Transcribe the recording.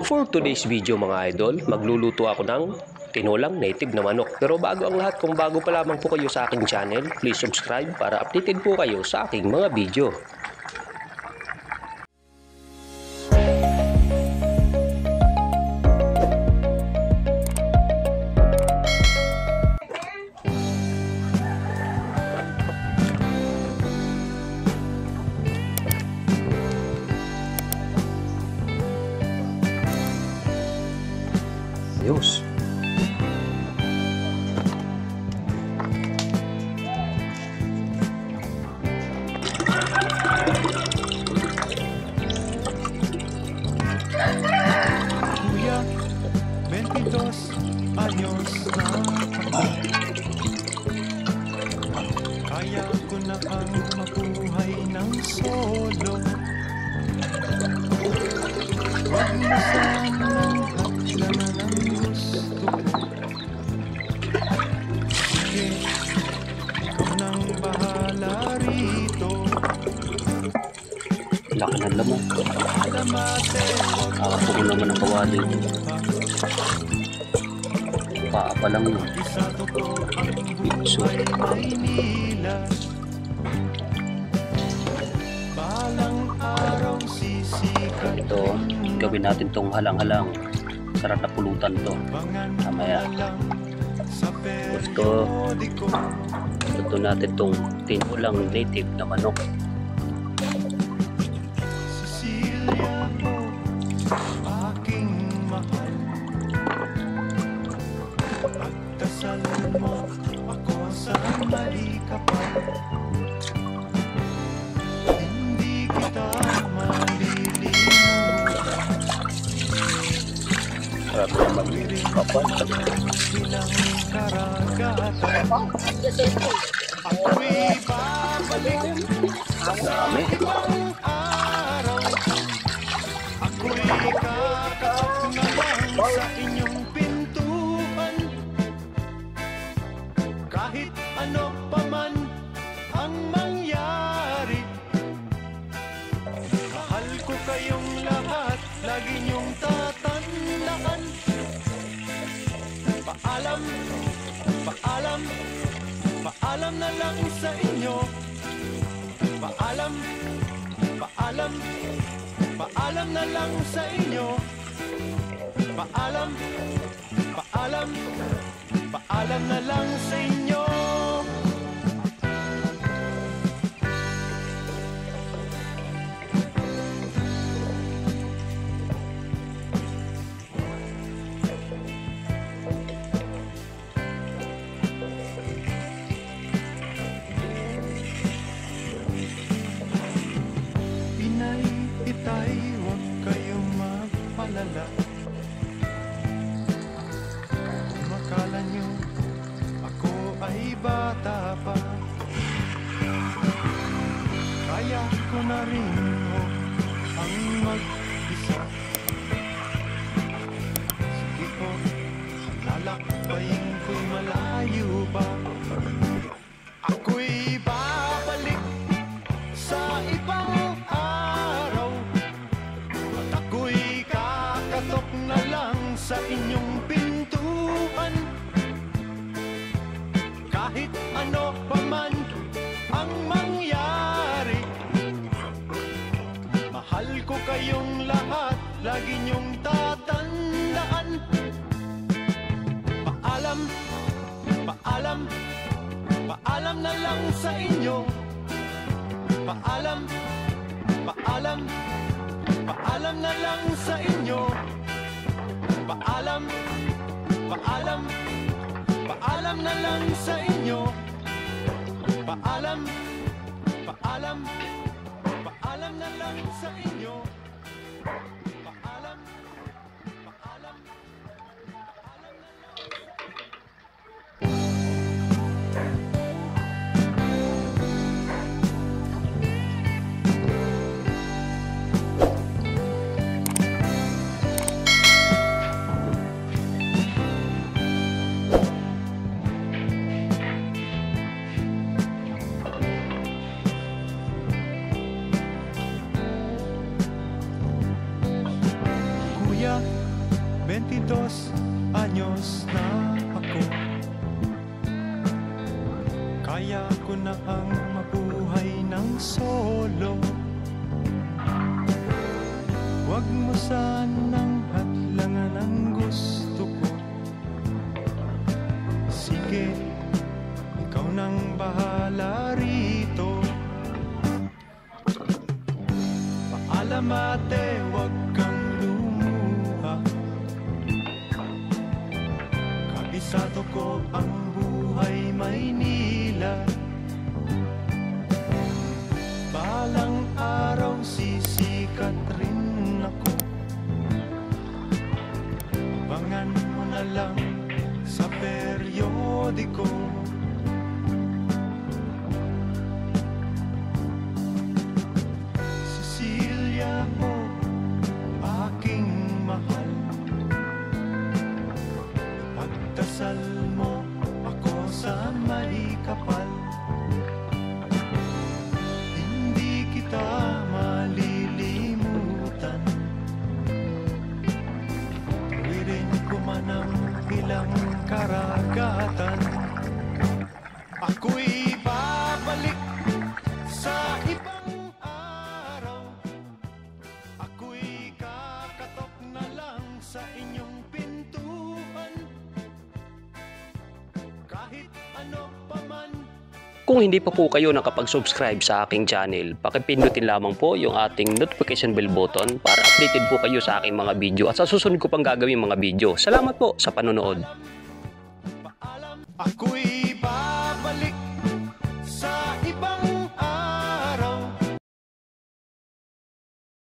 For today's video mga idol, magluluto ako ng tinolang native na manok. Pero bago ang lahat, kung bago pa lamang po kayo sa aking channel, please subscribe para updated po kayo sa aking mga video. Ayos. Kuya, 22 anyos na ako. Kaya ko na ang mabuhay ng solo. Huwag mo sanang hatlangan ang gusto. Sige, ikaw nang bahala rito. Laki ng laman. Alamate, huwag Ako ko naman ang kawali. Paa pa lang yun. isa totoo ang So, buhay ay nila. Balang araw sisikat ito, gawin natin tong halang-halang. Sarap na pulutan to. Mamaya. sa Ito, luto natin tong tinolang native na manok. Cecilia ko, aking mahal. Pagdasal mo ako sa mali kapal. Hindi kita malilimutan. Sarap naman kapal. Bilang karagatan, ako'y babalik Dami. ibang araw. Ako'y kakatok na lang sa inyong pintuan. Kahit ano pa man ang mangyari, mahal ko kayong lahat, lagi niyong tatandaan. Paalam, paalam, paalam na lang sa inyo. Paalam, paalam, paalam na lang sa inyo. Paalam, paalam, paalam na lang sa inyo. Pinay, itay, huwag kayong magpalala. Kung akala nyo ako ay bata pa, kaya ko na rin ho ang mag-isa. Sige po, lalakbayin ko'y malayo pa. Ako'y babalik sa ibang araw, at ako'y kakatok na lang sa inyong pintuan. Kahit ano pa man ang mangyari, mahal ko kayong lahat, lagi niyong tatandaan. Paalam, paalam, paalam na lang sa inyo. Paalam, paalam, paalam na lang sa inyo. Paalam, paalam, paalam na lang sa inyo. Paalam, paalam, paalam na lang sa inyo. Paalam, paalam, paalam na lang. na 22 anyos na ako. Kaya ko na ang mabuhay ng solo. Huwag mo sanang hadlangan ang gusto ko. Sige, ikaw nang bahala rito. Paalam ate, huwag kang lumuha. Kabisado ko ang buhay Maynila. Balang araw sisikat rin ako. Abangan mo na lang sa periodiko. Cecilia, oh, aking mahal, pagdasal mo ako sa may kapal. Hindi kita malilimutan. Tuwirin ko man ang ilang karagatan. Ako'y babalik sa ibang araw. Ako'y kakatok na lang sa inyong pintuan. Kahit ano pa man. Kung hindi pa po kayo nakapag-subscribe sa aking channel, pakipindutin lamang po yung ating notification bell button para updated po kayo sa aking mga video at sa susunod ko pang gagawin mga video. Salamat po sa panonood. Ako'y